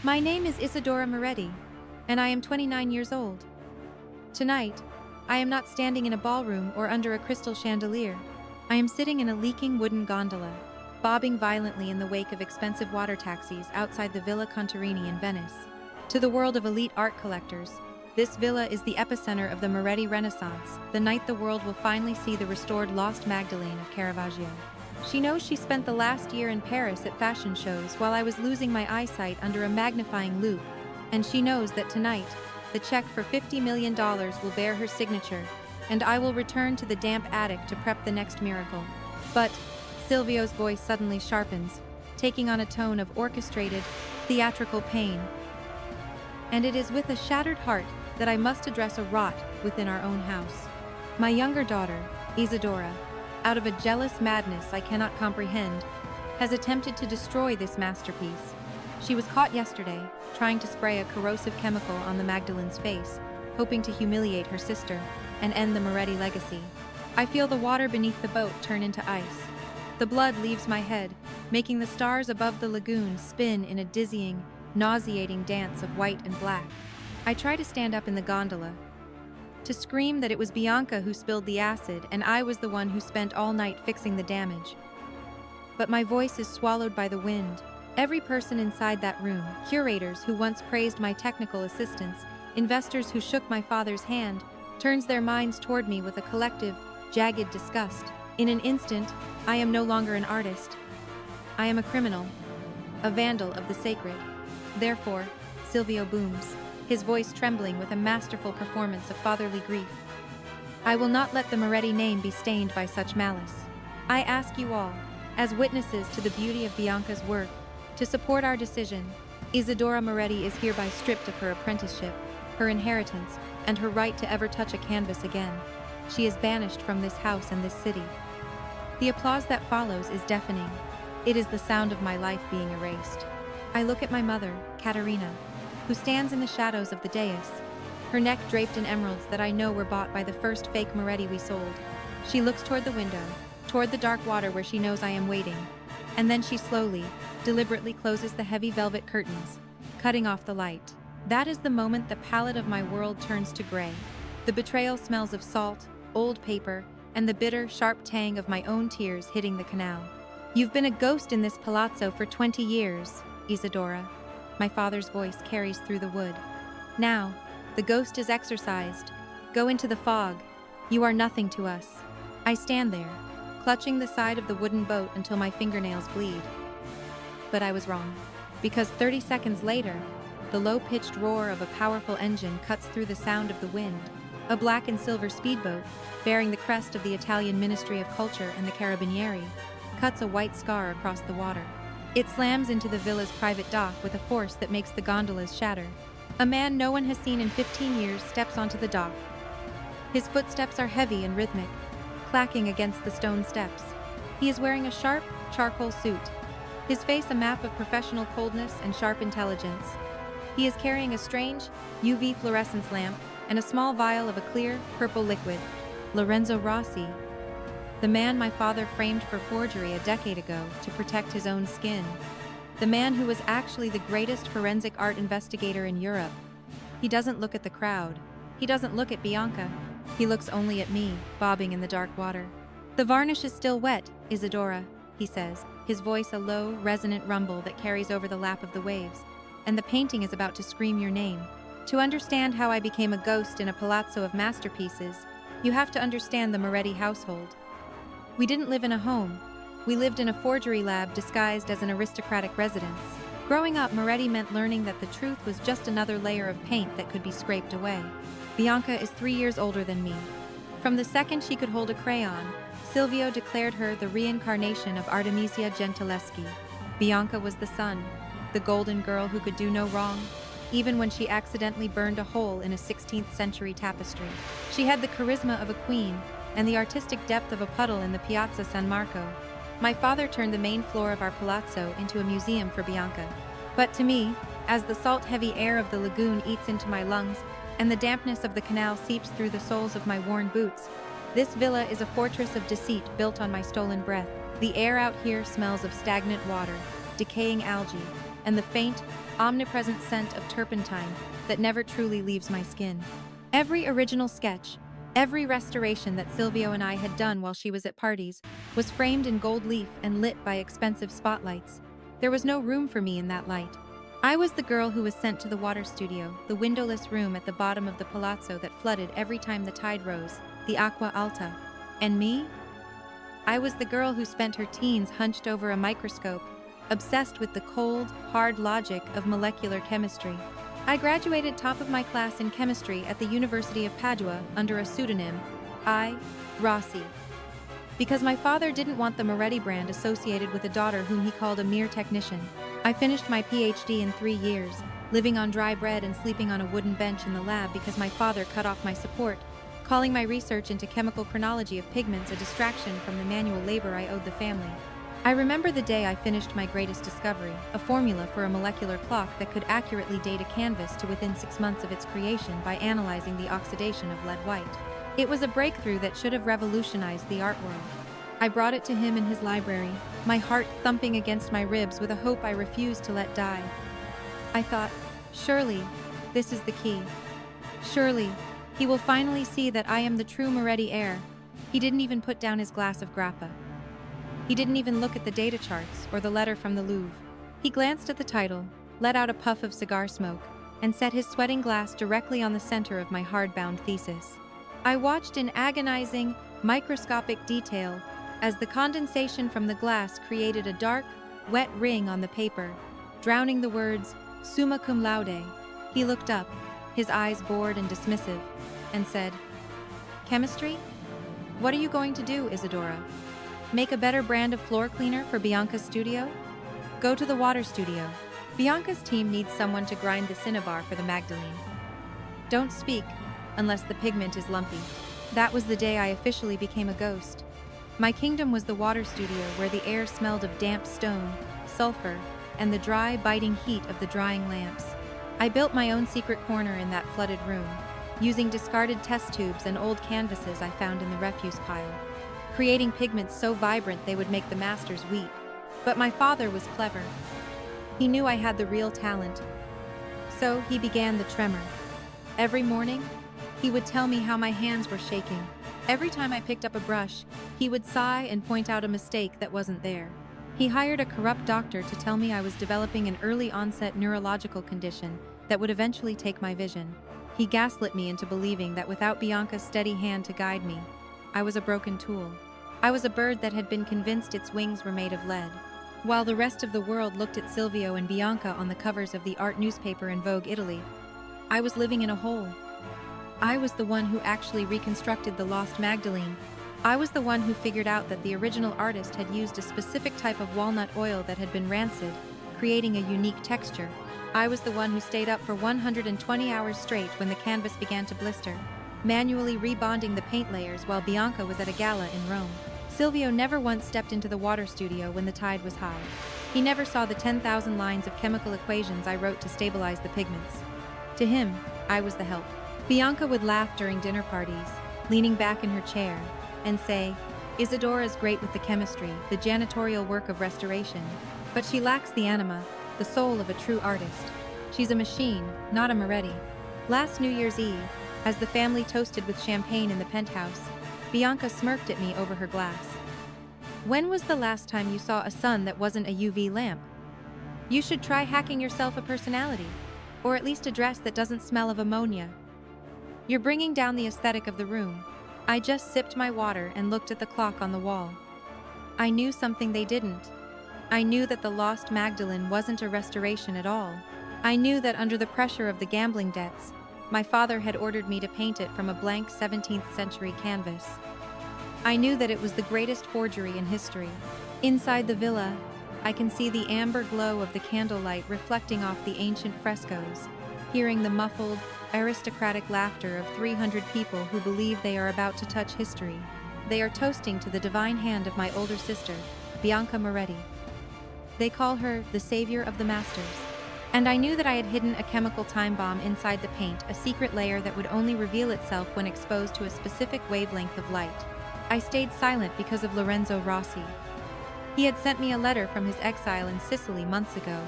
My name is Isadora Moretti, and I am 29 years old. Tonight, I am not standing in a ballroom or under a crystal chandelier. I am sitting in a leaking wooden gondola, bobbing violently in the wake of expensive water taxis outside the Villa Contarini in Venice. To the world of elite art collectors, this villa is the epicenter of the Moretti Renaissance, the night the world will finally see the restored Lost Magdalene of Caravaggio. She knows she spent the last year in Paris at fashion shows while I was losing my eyesight under a magnifying loupe, and she knows that tonight, the check for $50 million will bear her signature, and I will return to the damp attic to prep the next miracle. But Silvio's voice suddenly sharpens, taking on a tone of orchestrated, theatrical pain. And it is with a shattered heart that I must address a rot within our own house. My younger daughter, Isadora, out of a jealous madness I cannot comprehend, has attempted to destroy this masterpiece. She was caught yesterday, trying to spray a corrosive chemical on the Magdalene's face, hoping to humiliate her sister and end the Moretti legacy. I feel the water beneath the boat turn into ice. The blood leaves my head, making the stars above the lagoon spin in a dizzying, nauseating dance of white and black. I try to stand up in the gondola, to scream that it was Bianca who spilled the acid and I was the one who spent all night fixing the damage. But my voice is swallowed by the wind. Every person inside that room, curators who once praised my technical assistance, investors who shook my father's hand, turns their minds toward me with a collective, jagged disgust. In an instant, I am no longer an artist. I am a criminal, a vandal of the sacred. Therefore, Silvio booms, his voice trembling with a masterful performance of fatherly grief. I will not let the Moretti name be stained by such malice. I ask you all, as witnesses to the beauty of Bianca's work, to support our decision. Isadora Moretti is hereby stripped of her apprenticeship, her inheritance, and her right to ever touch a canvas again. She is banished from this house and this city. The applause that follows is deafening. It is the sound of my life being erased. I look at my mother, Caterina, who stands in the shadows of the dais, her neck draped in emeralds that I know were bought by the first fake Moretti we sold. She looks toward the window, toward the dark water where she knows I am waiting, and then she slowly, deliberately closes the heavy velvet curtains, cutting off the light. That is the moment the palette of my world turns to gray. The betrayal smells of salt, old paper, and the bitter, sharp tang of my own tears hitting the canal. You've been a ghost in this palazzo for 20 years, Isadora. My father's voice carries through the wood. Now, the ghost is exorcised. Go into the fog. You are nothing to us. I stand there, clutching the side of the wooden boat until my fingernails bleed. But I was wrong, because 30 seconds later, the low-pitched roar of a powerful engine cuts through the sound of the wind. A black and silver speedboat, bearing the crest of the Italian Ministry of Culture and the Carabinieri, cuts a white scar across the water. It slams into the villa's private dock with a force that makes the gondolas shatter. A man no one has seen in 15 years steps onto the dock. His footsteps are heavy and rhythmic, clacking against the stone steps. He is wearing a sharp, charcoal suit, his face a map of professional coldness and sharp intelligence. He is carrying a strange, UV fluorescence lamp and a small vial of a clear, purple liquid. Lorenzo Rossi, the man my father framed for forgery a decade ago to protect his own skin. The man who was actually the greatest forensic art investigator in Europe. He doesn't look at the crowd. He doesn't look at Bianca. He looks only at me, bobbing in the dark water. The varnish is still wet, Isadora, he says, his voice a low, resonant rumble that carries over the lap of the waves, and the painting is about to scream your name. To understand how I became a ghost in a palazzo of masterpieces, you have to understand the Moretti household. We didn't live in a home. We lived in a forgery lab disguised as an aristocratic residence. Growing up, Moretti meant learning that the truth was just another layer of paint that could be scraped away. Bianca is 3 years older than me. From the second she could hold a crayon, Silvio declared her the reincarnation of Artemisia Gentileschi. Bianca was the sun, the golden girl who could do no wrong, even when she accidentally burned a hole in a 16th century tapestry. She had the charisma of a queen and the artistic depth of a puddle in the Piazza San Marco. My father turned the main floor of our palazzo into a museum for Bianca. But to me, as the salt-heavy air of the lagoon eats into my lungs and the dampness of the canal seeps through the soles of my worn boots, this villa is a fortress of deceit built on my stolen breath. The air out here smells of stagnant water, decaying algae, and the faint, omnipresent scent of turpentine that never truly leaves my skin. Every original sketch, every restoration that Silvio and I had done while she was at parties, was framed in gold leaf and lit by expensive spotlights. There was no room for me in that light. I was the girl who was sent to the water studio, the windowless room at the bottom of the palazzo that flooded every time the tide rose, the acqua alta. And me? I was the girl who spent her teens hunched over a microscope, obsessed with the cold, hard logic of molecular chemistry. I graduated top of my class in chemistry at the University of Padua under a pseudonym, I. Rossi. Because my father didn't want the Moretti brand associated with a daughter whom he called a mere technician, I finished my PhD in 3 years, living on dry bread and sleeping on a wooden bench in the lab because my father cut off my support, calling my research into chemical chronology of pigments a distraction from the manual labor I owed the family. I remember the day I finished my greatest discovery, a formula for a molecular clock that could accurately date a canvas to within 6 months of its creation by analyzing the oxidation of lead white. It was a breakthrough that should have revolutionized the art world. I brought it to him in his library, my heart thumping against my ribs with a hope I refused to let die. I thought, surely, this is the key. Surely, he will finally see that I am the true Moretti heir. He didn't even put down his glass of grappa. He didn't even look at the data charts or the letter from the Louvre. He glanced at the title, let out a puff of cigar smoke, and set his sweating glass directly on the center of my hardbound thesis. I watched in agonizing, microscopic detail as the condensation from the glass created a dark, wet ring on the paper, drowning the words, summa cum laude. He looked up, his eyes bored and dismissive, and said, "Chemistry? What are you going to do, Isadora? Make a better brand of floor cleaner for Bianca's studio? Go to the water studio. Bianca's team needs someone to grind the cinnabar for the Magdalene. Don't speak, unless the pigment is lumpy." That was the day I officially became a ghost. My kingdom was the water studio where the air smelled of damp stone, sulfur, and the dry, biting heat of the drying lamps. I built my own secret corner in that flooded room, using discarded test tubes and old canvases I found in the refuse pile, creating pigments so vibrant they would make the masters weep. But my father was clever. He knew I had the real talent. So he began the tremor. Every morning, he would tell me how my hands were shaking. Every time I picked up a brush, he would sigh and point out a mistake that wasn't there. He hired a corrupt doctor to tell me I was developing an early-onset neurological condition that would eventually take my vision. He gaslit me into believing that without Bianca's steady hand to guide me, I was a broken tool. I was a bird that had been convinced its wings were made of lead. While the rest of the world looked at Silvio and Bianca on the covers of the art newspaper in Vogue Italy, I was living in a hole. I was the one who actually reconstructed the lost Magdalene. I was the one who figured out that the original artist had used a specific type of walnut oil that had been rancid, creating a unique texture. I was the one who stayed up for 120 hours straight when the canvas began to blister, manually rebonding the paint layers while Bianca was at a gala in Rome. Silvio never once stepped into the water studio when the tide was high. He never saw the 10,000 lines of chemical equations I wrote to stabilize the pigments. To him, I was the help. Bianca would laugh during dinner parties, leaning back in her chair, and say, "Isadora's great with the chemistry, the janitorial work of restoration, but she lacks the anima, the soul of a true artist. She's a machine, not a Moretti." Last New Year's Eve, as the family toasted with champagne in the penthouse, Bianca smirked at me over her glass. "When was the last time you saw a sun that wasn't a UV lamp? You should try hacking yourself a personality, or at least a dress that doesn't smell of ammonia. You're bringing down the aesthetic of the room." I just sipped my water and looked at the clock on the wall. I knew something they didn't. I knew that the lost Magdalene wasn't a restoration at all. I knew that under the pressure of the gambling debts, my father had ordered me to paint it from a blank 17th century canvas. I knew that it was the greatest forgery in history. Inside the villa, I can see the amber glow of the candlelight reflecting off the ancient frescoes, hearing the muffled, aristocratic laughter of 300 people who believe they are about to touch history. They are toasting to the divine hand of my older sister, Bianca Moretti. They call her the savior of the masters. And I knew that I had hidden a chemical time bomb inside the paint, a secret layer that would only reveal itself when exposed to a specific wavelength of light. I stayed silent because of Lorenzo Rossi. He had sent me a letter from his exile in Sicily months ago.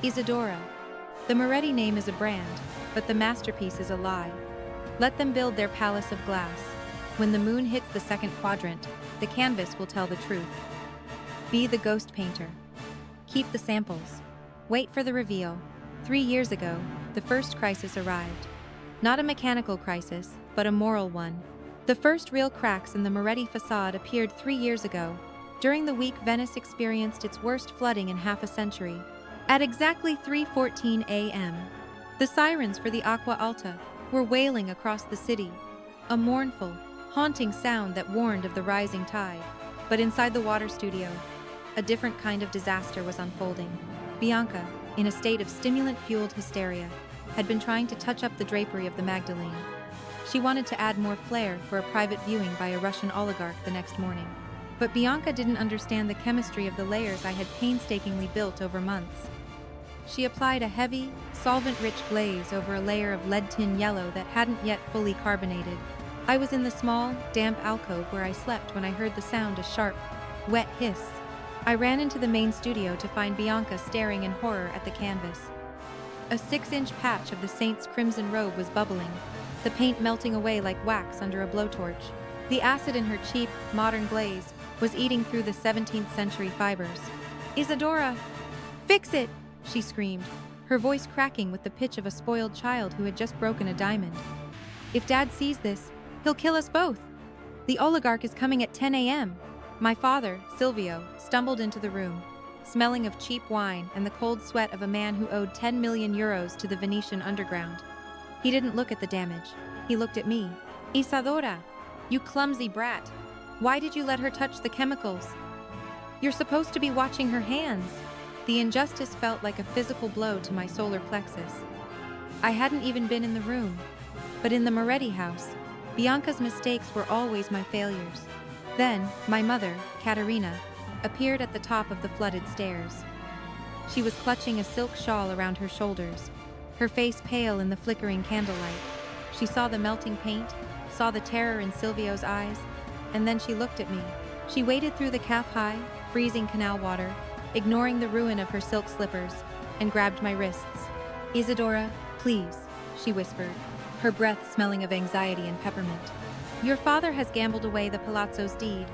Isadora. The Moretti name is a brand, but the masterpiece is a lie. Let them build their palace of glass. When the moon hits the second quadrant, the canvas will tell the truth. Be the ghost painter. Keep the samples. Wait for the reveal. 3 years ago, the first crisis arrived. Not a mechanical crisis, but a moral one. The first real cracks in the Moretti facade appeared 3 years ago. During the week Venice experienced its worst flooding in half a century. At exactly 3:14 a.m., the sirens for the Acqua Alta were wailing across the city, a mournful, haunting sound that warned of the rising tide. But inside the water studio, a different kind of disaster was unfolding. Bianca, in a state of stimulant-fueled hysteria, had been trying to touch up the drapery of the Magdalene. She wanted to add more flair for a private viewing by a Russian oligarch the next morning. But Bianca didn't understand the chemistry of the layers I had painstakingly built over months. She applied a heavy, solvent-rich glaze over a layer of lead tin yellow that hadn't yet fully carbonated. I was in the small, damp alcove where I slept when I heard the sound a sharp, wet hiss. I ran into the main studio to find Bianca staring in horror at the canvas. A 6-inch patch of the saint's crimson robe was bubbling, the paint melting away like wax under a blowtorch. The acid in her cheap, modern glaze was eating through the 17th century fibers. "Isadora! Fix it!" she screamed, her voice cracking with the pitch of a spoiled child who had just broken a diamond. "If Dad sees this, he'll kill us both. The oligarch is coming at 10 a.m. My father, Silvio, stumbled into the room, smelling of cheap wine and the cold sweat of a man who owed 10 million euros to the Venetian underground. He didn't look at the damage. He looked at me. "Isadora, you clumsy brat. Why did you let her touch the chemicals? You're supposed to be watching her hands." The injustice felt like a physical blow to my solar plexus. I hadn't even been in the room. But in the Moretti house, Bianca's mistakes were always my failures. Then, my mother, Caterina, appeared at the top of the flooded stairs. She was clutching a silk shawl around her shoulders, her face pale in the flickering candlelight. She saw the melting paint, saw the terror in Silvio's eyes, and then she looked at me. She waded through the calf-high, freezing canal water, ignoring the ruin of her silk slippers, and grabbed my wrists. "Isadora, please," she whispered, her breath smelling of anxiety and peppermint. "Your father has gambled away the palazzo's deed.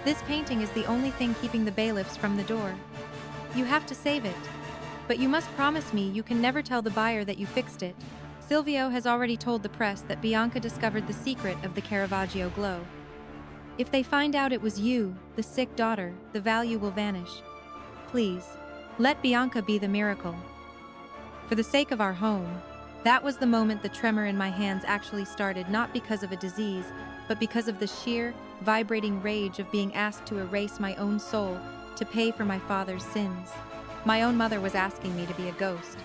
This painting is the only thing keeping the bailiffs from the door. You have to save it. But you must promise me you can never tell the buyer that you fixed it. Silvio has already told the press that Bianca discovered the secret of the Caravaggio glow. If they find out it was you, the sick daughter, the value will vanish. Please, let Bianca be the miracle. For the sake of our home." That was the moment the tremor in my hands actually started, not because of a disease, but because of the sheer, vibrating rage of being asked to erase my own soul to pay for my father's sins. My own mother was asking me to be a ghost,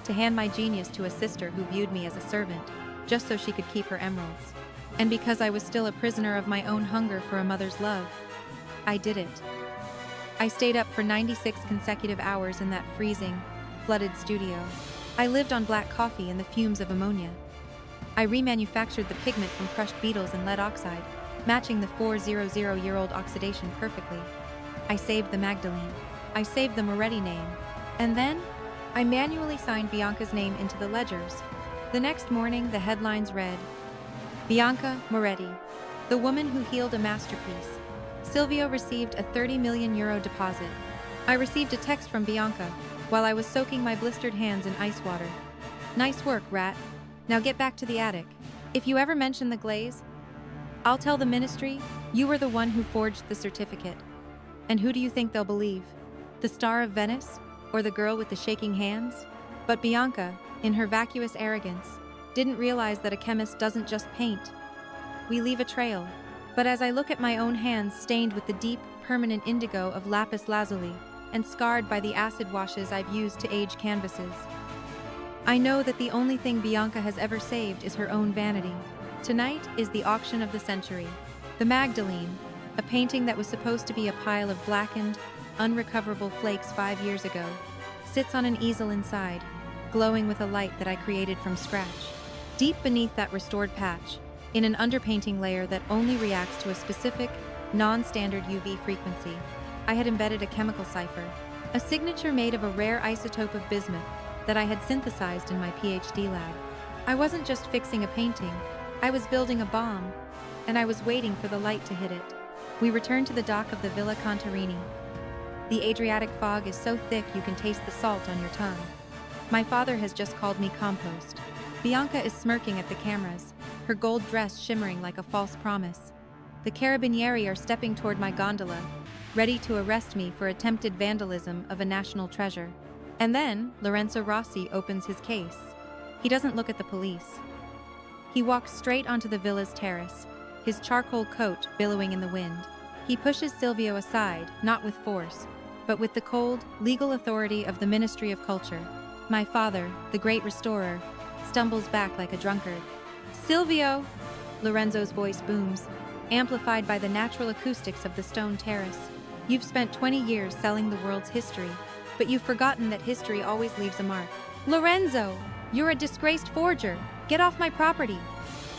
to hand my genius to a sister who viewed me as a servant, just so she could keep her emeralds. And because I was still a prisoner of my own hunger for a mother's love, I did it. I stayed up for 96 consecutive hours in that freezing, flooded studio. I lived on black coffee and the fumes of ammonia. I remanufactured the pigment from crushed beetles and lead oxide, matching the 400-year-old oxidation perfectly. I saved the Magdalene. I saved the Moretti name. And then, I manually signed Bianca's name into the ledgers. The next morning, the headlines read, "Bianca Moretti, the woman who healed a masterpiece. Silvio received a 30 million euro deposit." I received a text from Bianca while I was soaking my blistered hands in ice water. "Nice work, rat. Now get back to the attic. If you ever mention the glaze, I'll tell the ministry you were the one who forged the certificate. And who do you think they'll believe? The star of Venice? Or the girl with the shaking hands?" But Bianca, in her vacuous arrogance, didn't realize that a chemist doesn't just paint. We leave a trail. But as I look at my own hands stained with the deep, permanent indigo of lapis lazuli, and scarred by the acid washes I've used to age canvases, I know that the only thing Bianca has ever saved is her own vanity. Tonight is the auction of the century. The Magdalene, a painting that was supposed to be a pile of blackened, unrecoverable flakes 5 years ago, sits on an easel inside, glowing with a light that I created from scratch. Deep beneath that restored patch, in an underpainting layer that only reacts to a specific, non-standard UV frequency, I had embedded a chemical cipher, a signature made of a rare isotope of bismuth that I had synthesized in my PhD lab. I wasn't just fixing a painting, I was building a bomb, and I was waiting for the light to hit it. We returned to the dock of the Villa Contarini. The Adriatic fog is so thick you can taste the salt on your tongue. My father has just called me Compost. Bianca is smirking at the cameras, her gold dress shimmering like a false promise. The carabinieri are stepping toward my gondola, ready to arrest me for attempted vandalism of a national treasure. And then, Lorenzo Rossi opens his case. He doesn't look at the police. He walks straight onto the villa's terrace, his charcoal coat billowing in the wind. He pushes Silvio aside, not with force, but with the cold, legal authority of the Ministry of Culture. My father, the great restorer, stumbles back like a drunkard. "Silvio!" Lorenzo's voice booms, amplified by the natural acoustics of the stone terrace. "You've spent 20 years selling the world's history, but you've forgotten that history always leaves a mark." "Lorenzo! You're a disgraced forger! Get off my property!"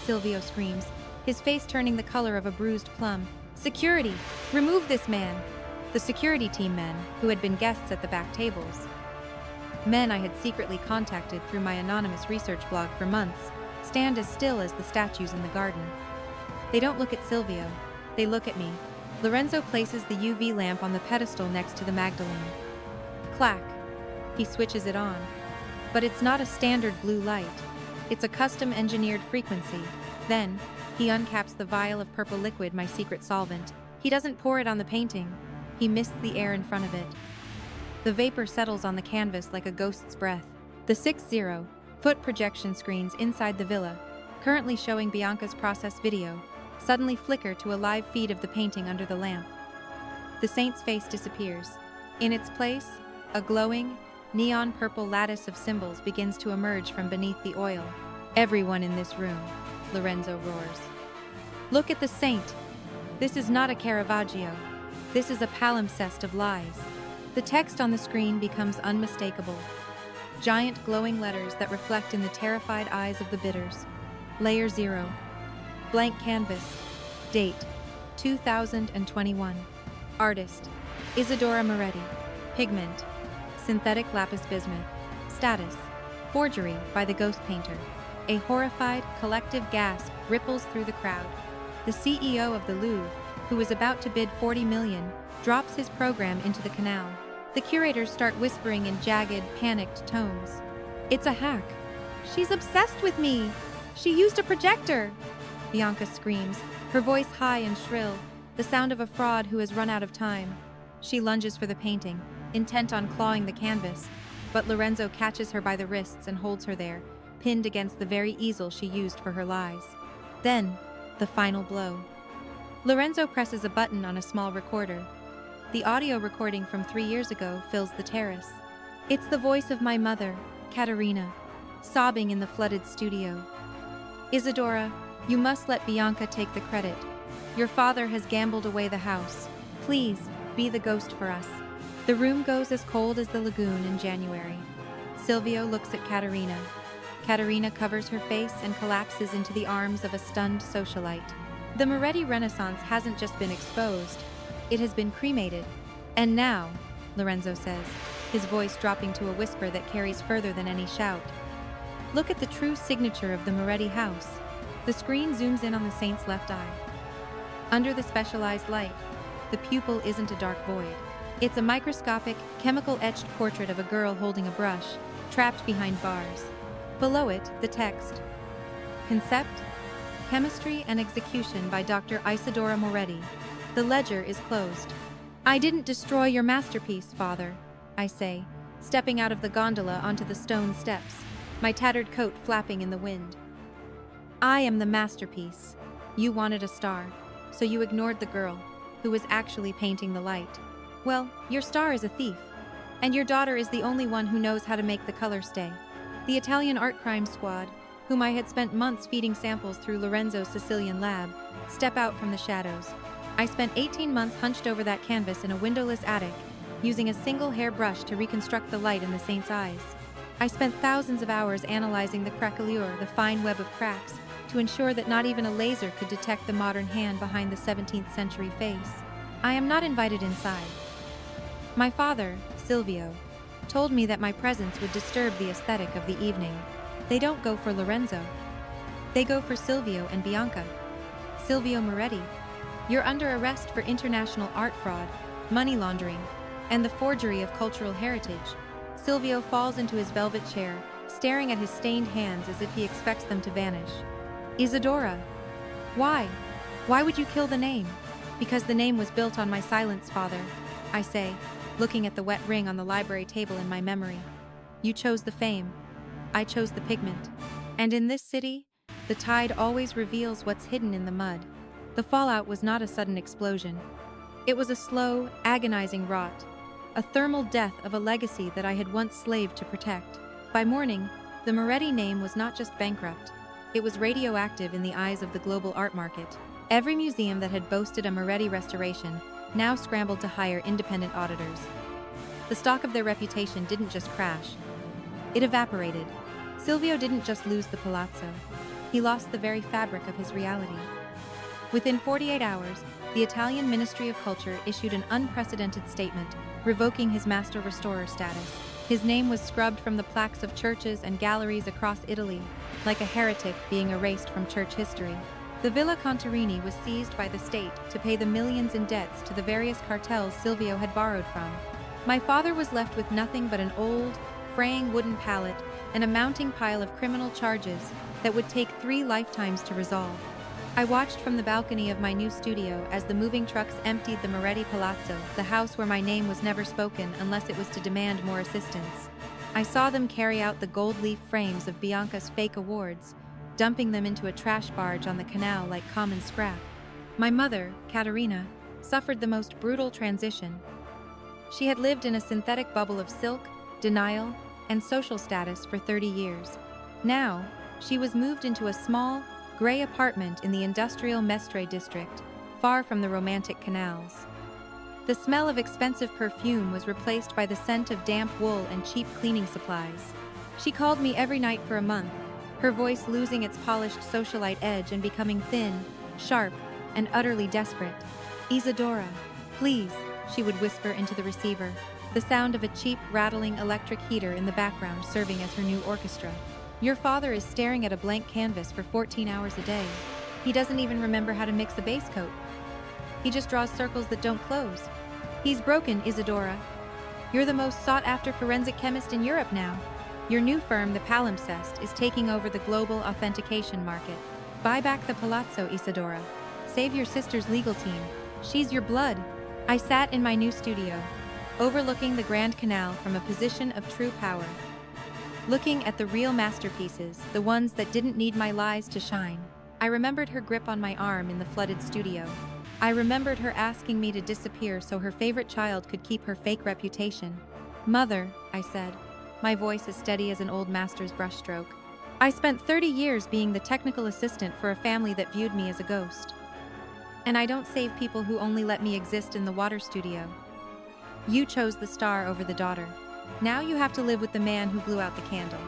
Silvio screams, his face turning the color of a bruised plum. "Security! Remove this man!" The security team men, who had been guests at the back tables, men I had secretly contacted through my anonymous research blog for months, stand as still as the statues in the garden. They don't look at Silvio, they look at me. Lorenzo places the UV lamp on the pedestal next to the Magdalene. Clack. He switches it on. But it's not a standard blue light. It's a custom-engineered frequency. Then, he uncaps the vial of purple liquid, my secret solvent. He doesn't pour it on the painting. He mists the air in front of it. The vapor settles on the canvas like a ghost's breath. The 60-foot projection screens inside the villa, currently showing Bianca's process video, suddenly flicker to a live feed of the painting under the lamp. The saint's face disappears. In its place, a glowing, neon purple lattice of symbols begins to emerge from beneath the oil. "Everyone in this room," Lorenzo roars. "Look at the saint! This is not a Caravaggio. This is a palimpsest of lies." The text on the screen becomes unmistakable. Giant glowing letters that reflect in the terrified eyes of the bidders. Layer 0. Blank canvas. Date: 2021. Artist: Isadora Moretti. Pigment: synthetic lapis bismuth. Status: forgery by the ghost painter. A horrified, collective gasp ripples through the crowd. The CEO of the Louvre, who is about to bid 40 million, drops his program into the canal. The curators start whispering in jagged, panicked tones. "It's a hack. She's obsessed with me. She used a projector." Bianca screams, her voice high and shrill, the sound of a fraud who has run out of time. She lunges for the painting, intent on clawing the canvas, but Lorenzo catches her by the wrists and holds her there, pinned against the very easel she used for her lies. Then, the final blow. Lorenzo presses a button on a small recorder. The audio recording from 3 years ago fills the terrace. It's the voice of my mother, Caterina, sobbing in the flooded studio. "Isadora, you must let Bianca take the credit. Your father has gambled away the house. Please, be the ghost for us." The room goes as cold as the lagoon in January. Silvio looks at Caterina. Caterina covers her face and collapses into the arms of a stunned socialite. The Moretti Renaissance hasn't just been exposed, it has been cremated. "And now," Lorenzo says, his voice dropping to a whisper that carries further than any shout, "look at the true signature of the Moretti house." The screen zooms in on the saint's left eye. Under the specialized light, the pupil isn't a dark void. It's a microscopic, chemical-etched portrait of a girl holding a brush, trapped behind bars. Below it, the text: Concept, Chemistry and Execution by Dr. Isadora Moretti. The ledger is closed. "I didn't destroy your masterpiece, Father," I say, stepping out of the gondola onto the stone steps, my tattered coat flapping in the wind. "I am the masterpiece. You wanted a star, so you ignored the girl, who was actually painting the light. Well, your star is a thief, and your daughter is the only one who knows how to make the color stay." The Italian art crime squad, whom I had spent months feeding samples through Lorenzo's Sicilian lab, step out from the shadows. I spent 18 months hunched over that canvas in a windowless attic, using a single hairbrush to reconstruct the light in the saint's eyes. I spent thousands of hours analyzing the craquelure, the fine web of cracks, to ensure that not even a laser could detect the modern hand behind the 17th century face. I am not invited inside. My father, Silvio, told me that my presence would disturb the aesthetic of the evening. They don't go for Lorenzo. They go for Silvio and Bianca. Silvio Moretti, you're under arrest for international art fraud, money laundering, and the forgery of cultural heritage. Silvio falls into his velvet chair, staring at his stained hands as if he expects them to vanish. Isadora, why? Why would you kill the name? Because the name was built on my silence, father, I say, looking at the wet ring on the library table in my memory. You chose the fame. I chose the pigment. And in this city, the tide always reveals what's hidden in the mud. The fallout was not a sudden explosion. It was a slow, agonizing rot, a thermal death of a legacy that I had once slaved to protect. By morning, the Moretti name was not just bankrupt. It was radioactive in the eyes of the global art market. Every museum that had boasted a Moretti restoration now scrambled to hire independent auditors. The stock of their reputation didn't just crash. It evaporated. Silvio didn't just lose the palazzo. He lost the very fabric of his reality. Within 48 hours, the Italian Ministry of Culture issued an unprecedented statement, revoking his master restorer status. His name was scrubbed from the plaques of churches and galleries across Italy, like a heretic being erased from church history. The Villa Contarini was seized by the state to pay the millions in debts to the various cartels Silvio had borrowed from. My father was left with nothing but an old, fraying wooden pallet and a mounting pile of criminal charges that would take 3 lifetimes to resolve. I watched from the balcony of my new studio as the moving trucks emptied the Moretti Palazzo, the house where my name was never spoken unless it was to demand more assistance. I saw them carry out the gold leaf frames of Bianca's fake awards, dumping them into a trash barge on the canal like common scrap. My mother, Caterina, suffered the most brutal transition. She had lived in a synthetic bubble of silk, denial, and social status for 30 years. Now, she was moved into a small, gray apartment in the industrial Mestre district, far from the romantic canals. The smell of expensive perfume was replaced by the scent of damp wool and cheap cleaning supplies. She called me every night for a month, her voice losing its polished socialite edge and becoming thin, sharp, and utterly desperate. "Isadora, please," she would whisper into the receiver, the sound of a cheap, rattling electric heater in the background serving as her new orchestra. "Your father is staring at a blank canvas for 14 hours a day. He doesn't even remember how to mix a base coat. He just draws circles that don't close. He's broken, Isadora. You're the most sought-after forensic chemist in Europe now. Your new firm, the Palimpsest, is taking over the global authentication market. Buy back the Palazzo, Isadora. Save your sister's legal team. She's your blood." I sat in my new studio, overlooking the Grand Canal from a position of true power. Looking at the real masterpieces, the ones that didn't need my lies to shine. I remembered her grip on my arm in the flooded studio. I remembered her asking me to disappear so her favorite child could keep her fake reputation. "Mother," I said, my voice as steady as an old master's brushstroke. "I spent 30 years being the technical assistant for a family that viewed me as a ghost. And I don't save people who only let me exist in the water studio. You chose the star over the daughter. Now you have to live with the man who blew out the candle.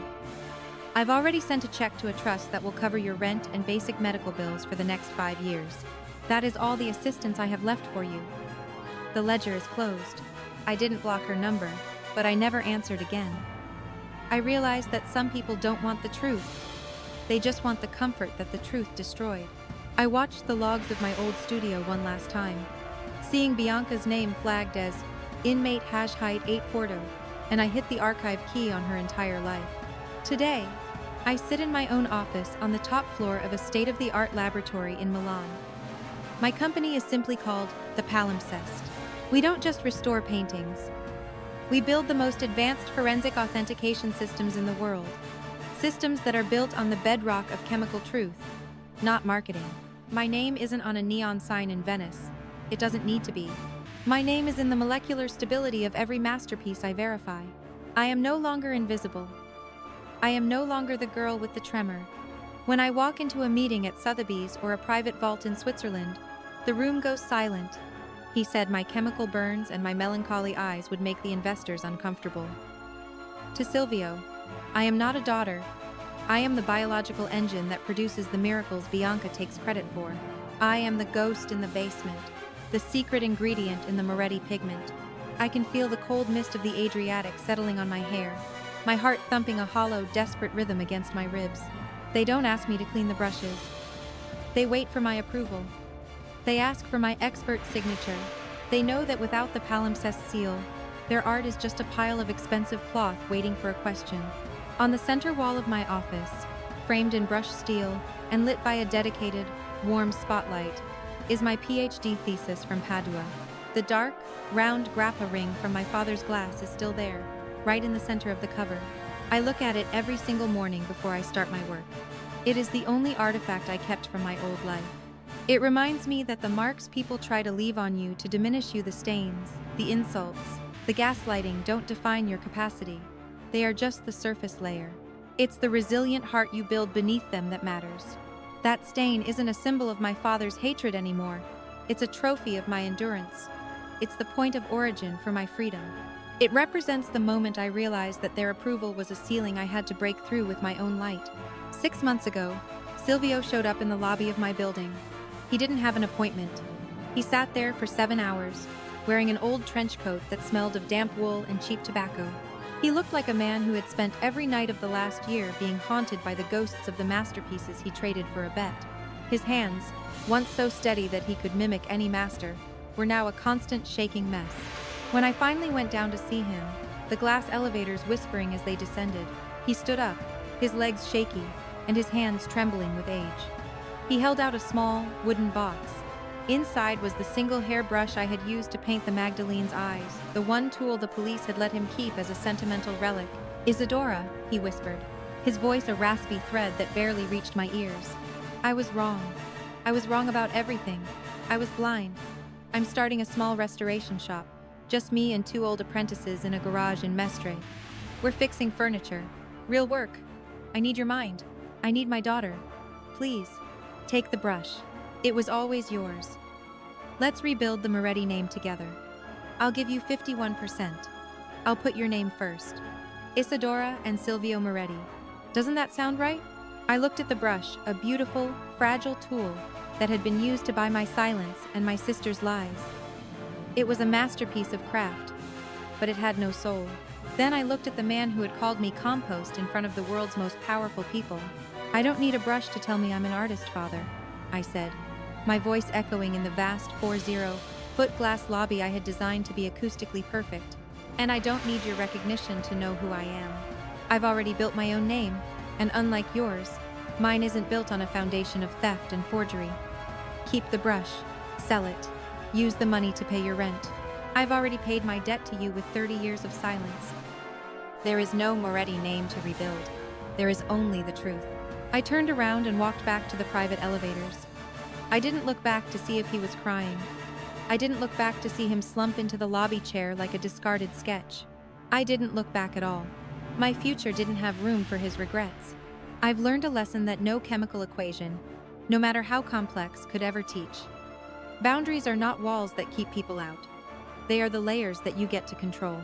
I've already sent a check to a trust that will cover your rent and basic medical bills for the next 5 years. That is all the assistance I have left for you." The ledger is closed. I didn't block her number, but I never answered again. I realized that some people don't want the truth. They just want the comfort that the truth destroyed. I watched the logs of my old studio one last time, seeing Bianca's name flagged as inmate #height 840, and I hit the archive key on her entire life. Today, I sit in my own office on the top floor of a state-of-the-art laboratory in Milan. My company is simply called the Palimpsest. We don't just restore paintings. We build the most advanced forensic authentication systems in the world. Systems that are built on the bedrock of chemical truth, not marketing. My name isn't on a neon sign in Venice. It doesn't need to be. My name is in the molecular stability of every masterpiece I verify. I am no longer invisible. I am no longer the girl with the tremor. When I walk into a meeting at Sotheby's or a private vault in Switzerland, the room goes silent. He said my chemical burns and my melancholy eyes would make the investors uncomfortable. To Silvio, I am not a daughter. I am the biological engine that produces the miracles Bianca takes credit for. I am the ghost in the basement, the secret ingredient in the Moretti pigment. I can feel the cold mist of the Adriatic settling on my hair, my heart thumping a hollow, desperate rhythm against my ribs. They don't ask me to clean the brushes. They wait for my approval. They ask for my expert signature. They know that without the palimpsest seal, their art is just a pile of expensive cloth waiting for a question. On the center wall of my office, framed in brushed steel and lit by a dedicated, warm spotlight, is my PhD thesis from Padua. The dark, round grappa ring from my father's glass is still there, right in the center of the cover. I look at it every single morning before I start my work. It is the only artifact I kept from my old life. It reminds me that the marks people try to leave on you to diminish you, the stains, the insults, the gaslighting, don't define your capacity. They are just the surface layer. It's the resilient heart you build beneath them that matters. That stain isn't a symbol of my father's hatred anymore. It's a trophy of my endurance. It's the point of origin for my freedom. It represents the moment I realized that their approval was a ceiling I had to break through with my own light. 6 months ago, Silvio showed up in the lobby of my building. He didn't have an appointment. He sat there for 7 hours, wearing an old trench coat that smelled of damp wool and cheap tobacco. He looked like a man who had spent every night of the last year being haunted by the ghosts of the masterpieces he traded for a bet. His hands, once so steady that he could mimic any master, were now a constant shaking mess. When I finally went down to see him, the glass elevators whispering as they descended, he stood up, his legs shaky, and his hands trembling with age. He held out a small, wooden box. Inside was the single hairbrush I had used to paint the Magdalene's eyes, the one tool the police had let him keep as a sentimental relic. "Isadora," he whispered, his voice a raspy thread that barely reached my ears. "I was wrong. I was wrong about everything. I was blind. I'm starting a small restoration shop. Just me and 2 old apprentices in a garage in Mestre. We're fixing furniture. Real work. I need your mind. I need my daughter. Please, take the brush. It was always yours. Let's rebuild the Moretti name together. I'll give you 51%. I'll put your name first. Isadora and Silvio Moretti. Doesn't that sound right?" I looked at the brush, a beautiful, fragile tool that had been used to buy my silence and my sister's lies. It was a masterpiece of craft, but it had no soul. Then I looked at the man who had called me Compost in front of the world's most powerful people. "I don't need a brush to tell me I'm an artist, Father," I said, my voice echoing in the vast 40-foot glass lobby I had designed to be acoustically perfect. "And I don't need your recognition to know who I am. I've already built my own name, and unlike yours, mine isn't built on a foundation of theft and forgery. Keep the brush, sell it, use the money to pay your rent. I've already paid my debt to you with 30 years of silence. There is no Moretti name to rebuild. There is only the truth." I turned around and walked back to the private elevators. I didn't look back to see if he was crying. I didn't look back to see him slump into the lobby chair like a discarded sketch. I didn't look back at all. My future didn't have room for his regrets. I've learned a lesson that no chemical equation, no matter how complex, could ever teach. Boundaries are not walls that keep people out. They are the layers that you get to control.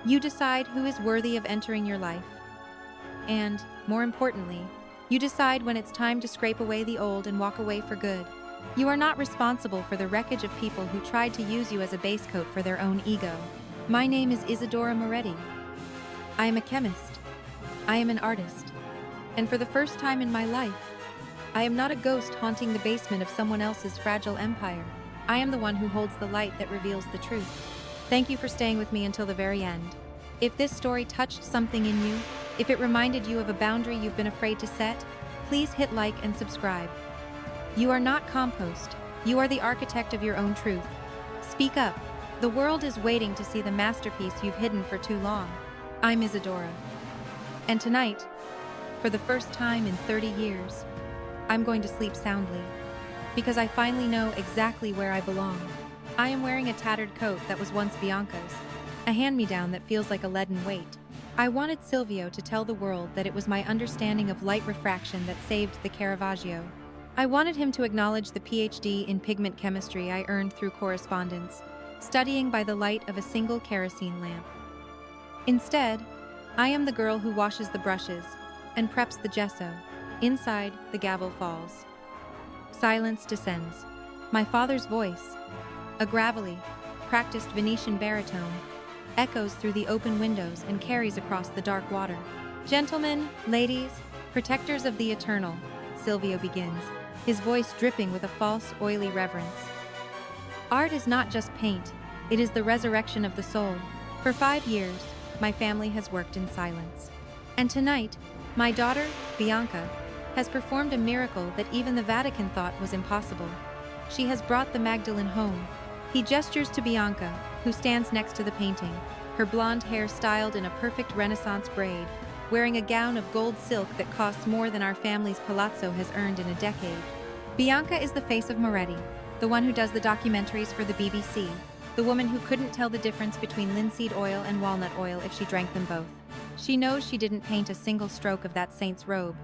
You decide who is worthy of entering your life. And, more importantly, you decide when it's time to scrape away the old and walk away for good. You are not responsible for the wreckage of people who tried to use you as a base coat for their own ego. My name is Isadora Moretti. I am a chemist. I am an artist. And for the first time in my life, I am not a ghost haunting the basement of someone else's fragile empire. I am the one who holds the light that reveals the truth. Thank you for staying with me until the very end. If this story touched something in you, if it reminded you of a boundary you've been afraid to set, please hit like and subscribe. You are not Compost. You are the architect of your own truth. Speak up. The world is waiting to see the masterpiece you've hidden for too long. I'm Isadora. And tonight, for the first time in 30 years, I'm going to sleep soundly, because I finally know exactly where I belong. I am wearing a tattered coat that was once Bianca's, a hand-me-down that feels like a leaden weight. I wanted Silvio to tell the world that it was my understanding of light refraction that saved the Caravaggio. I wanted him to acknowledge the PhD in pigment chemistry I earned through correspondence, studying by the light of a single kerosene lamp. Instead, I am the girl who washes the brushes and preps the gesso. Inside, the gavel falls. Silence descends. My father's voice, a gravelly, practiced Venetian baritone, echoes through the open windows and carries across the dark water. "Gentlemen, ladies, protectors of the eternal," Silvio begins, his voice dripping with a false, oily reverence. "Art is not just paint, it is the resurrection of the soul. For 5 years, my family has worked in silence. And tonight, my daughter, Bianca, has performed a miracle that even the Vatican thought was impossible. She has brought the Magdalene home." He gestures to Bianca, who stands next to the painting, her blonde hair styled in a perfect Renaissance braid, wearing a gown of gold silk that costs more than our family's palazzo has earned in a decade. Bianca is the face of Moretti, the one who does the documentaries for the BBC, the woman who couldn't tell the difference between linseed oil and walnut oil if she drank them both. She knows she didn't paint a single stroke of that saint's robe,